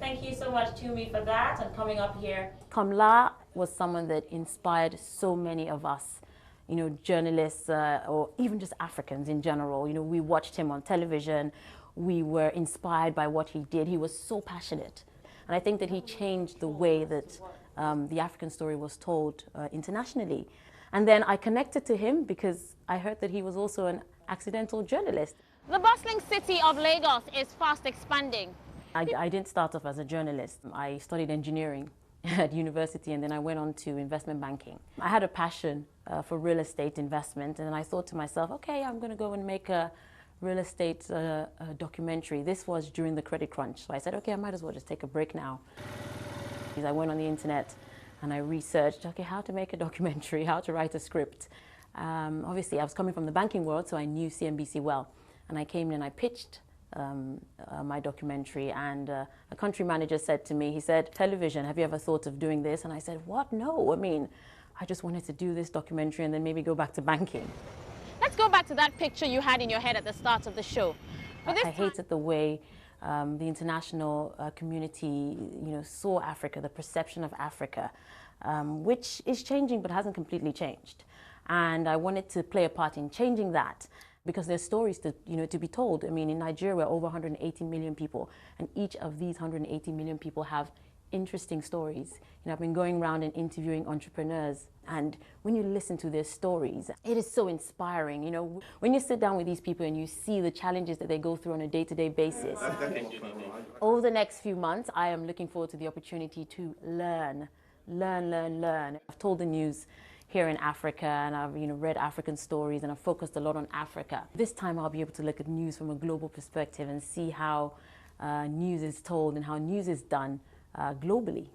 Thank you so much, Tumi, for that and coming up here. Komla was someone that inspired so many of us, journalists or even just Africans in general. We watched him on television. We were inspired by what he did. He was so passionate. And I think that he changed the way that the African story was told internationally. And then I connected to him because I heard that he was also an accidental journalist. The bustling city of Lagos is fast expanding. I didn't start off as a journalist. I studied engineering at university, and then I went on to investment banking. I had a passion for real estate investment, and I thought to myself, okay, I'm going to go and make a real estate documentary. This was during the credit crunch, so I said, okay, I might as well just take a break now. I went on the internet and I researched, okay, how to make a documentary, how to write a script. Obviously, I was coming from the banking world, so I knew CNBC well. And I came in and I pitched my documentary, and a country manager said to me, he said, television, have you ever thought of doing this? And I said, what? No, I mean, I just wanted to do this documentary and then maybe go back to banking. Let's go back to that picture you had in your head at the start of the show. I hated the way the international community, saw Africa, the perception of Africa, which is changing but hasn't completely changed. And I wanted to play a part in changing that, because there's stories to be told. I mean, in Nigeria, we're over 180 million people, and each of these 180 million people have interesting stories. I've been going around and interviewing entrepreneurs, and when you listen to their stories, it is so inspiring. When you sit down with these people and you see the challenges that they go through on a day-to-day basis. Over the next few months, I am looking forward to the opportunity to learn. I've told the news here in Africa, and I've read African stories, and I've focused a lot on Africa. This time I'll be able to look at news from a global perspective and see how news is told and how news is done globally.